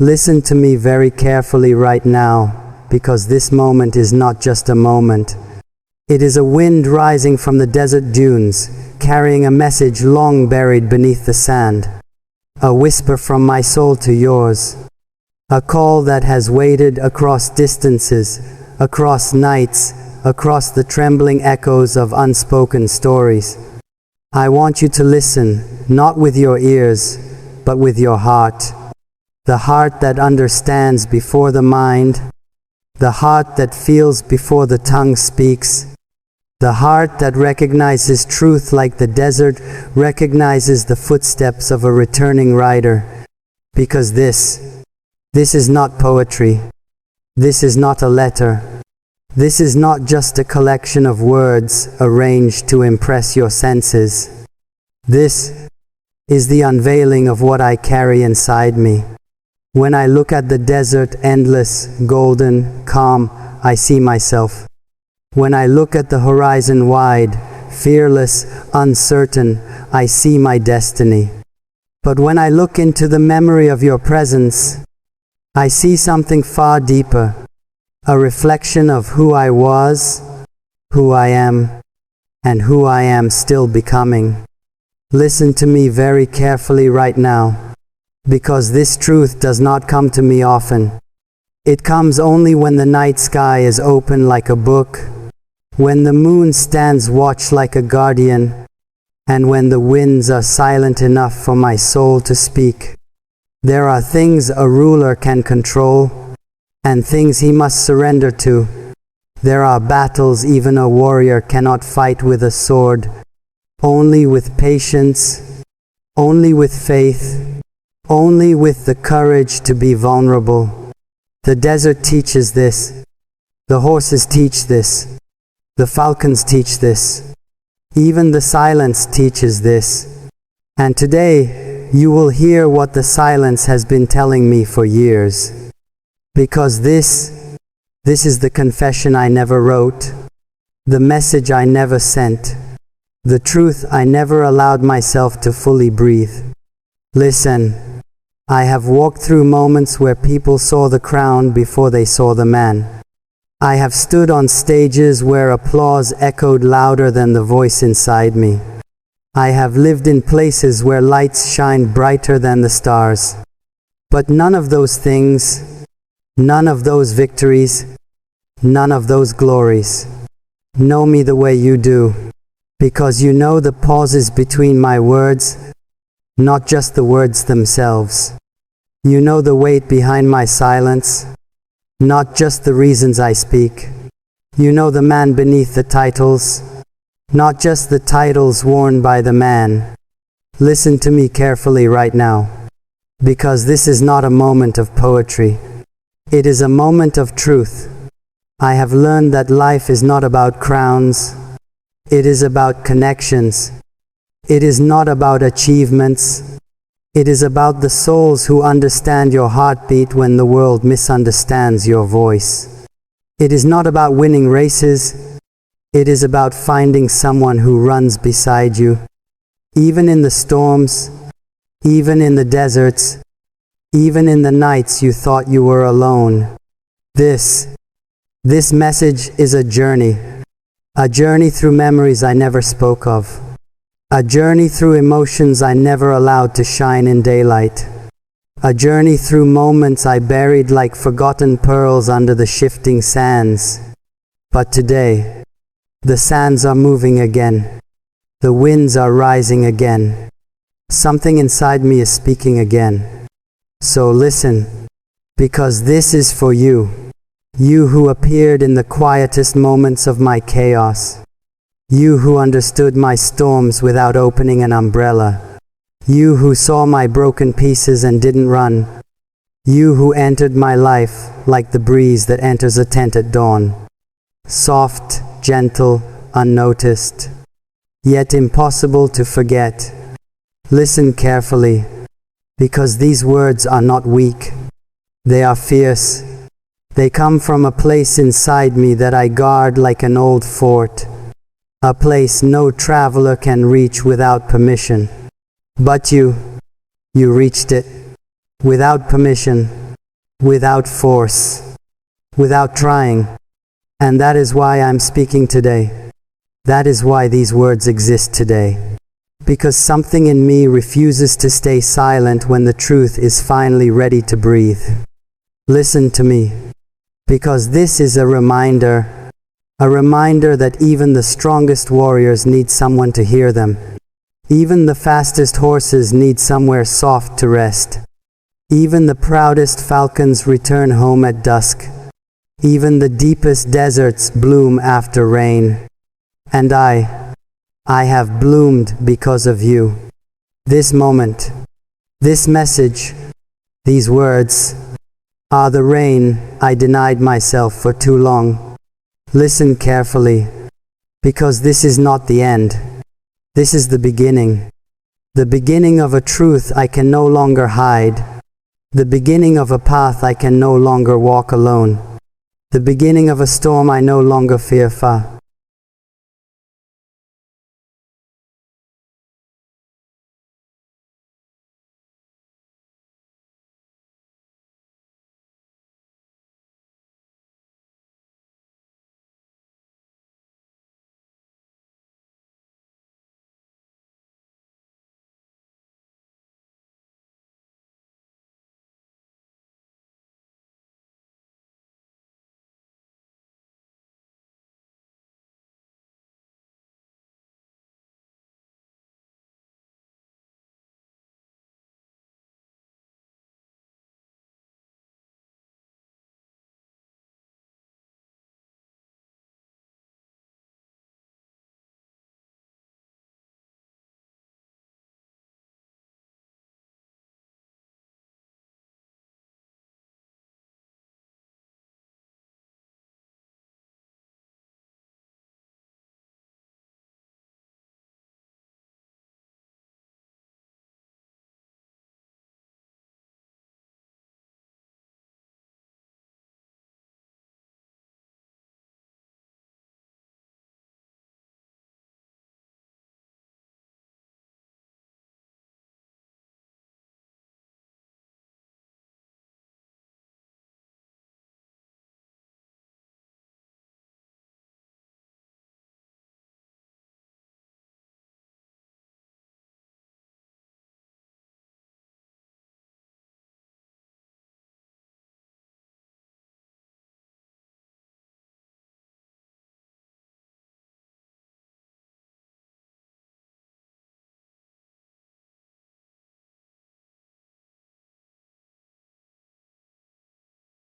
Listen to me very carefully right now, because this moment is not just a moment. It is a wind rising from the desert dunes, carrying a message long buried beneath the sand. A whisper from my soul to yours. A call that has waited across distances, across nights, across the trembling echoes of unspoken stories. I want you to listen, not with your ears, but with your heart. The heart that understands before the mind, the heart that feels before the tongue speaks, the heart that recognizes truth like the desert recognizes the footsteps of a returning rider. Because this is not poetry. This is not a letter. This is not just a collection of words arranged to impress your senses. This is the unveiling of what I carry inside me. When I look at the desert, endless, golden, calm, I see myself. When I look at the horizon wide, fearless, uncertain, I see my destiny. But when I look into the memory of your presence, I see something far deeper, a reflection of who I was, who I am, and who I am still becoming. Listen to me very carefully right now. Because this truth does not come to me often. It comes only when the night sky is open like a book, when the moon stands watch like a guardian, and when the winds are silent enough for my soul to speak. There are things a ruler can control, and things he must surrender to. There are battles even a warrior cannot fight with a sword, only with patience, only with faith, only with the courage to be vulnerable. The desert teaches this. The horses teach this. The falcons teach this. Even the silence teaches this. And today, you will hear what the silence has been telling me for years. Because this is the confession I never wrote, the message I never sent, the truth I never allowed myself to fully breathe. Listen. I have walked through moments where people saw the crown before they saw the man. I have stood on stages where applause echoed louder than the voice inside me. I have lived in places where lights shine brighter than the stars. But none of those things, none of those victories, none of those glories know me the way you do. Because you know the pauses between my words, not just the words themselves. You know the weight behind my silence, not just the reasons I speak. You know the man beneath the titles, not just the titles worn by the man. Listen to me carefully right now, because this is not a moment of poetry. It is a moment of truth. I have learned that life is not about crowns. It is about connections. It is not about achievements. It is about the souls who understand your heartbeat when the world misunderstands your voice. It is not about winning races. It is about finding someone who runs beside you. Even in the storms, even in the deserts, even in the nights you thought you were alone. This message is a journey through memories I never spoke of. A journey through emotions I never allowed to shine in daylight. A journey through moments I buried like forgotten pearls under the shifting sands. But today, the sands are moving again. The winds are rising again. Something inside me is speaking again. So listen, because this is for you. You who appeared in the quietest moments of my chaos. You who understood my storms without opening an umbrella. You who saw my broken pieces and didn't run. You who entered my life like the breeze that enters a tent at dawn. Soft, gentle, unnoticed, yet impossible to forget. Listen carefully, because these words are not weak. They are fierce. They come from a place inside me that I guard like an old fort. A place no traveler can reach without permission. But you reached it, without permission, without force, without trying. And that is why I'm speaking today. That is why these words exist today. Because something in me refuses to stay silent when the truth is finally ready to breathe. Listen to me. Because this is a reminder that even the strongest warriors need someone to hear them. Even the fastest horses need somewhere soft to rest. Even the proudest falcons return home at dusk. Even the deepest deserts bloom after rain. And I have bloomed because of you. This moment, this message, these words are the rain I denied myself for too long. Listen carefully, because this is not the end. This is the beginning of a truth I can no longer hide, the beginning of a path I can no longer walk alone, the beginning of a storm I no longer fear.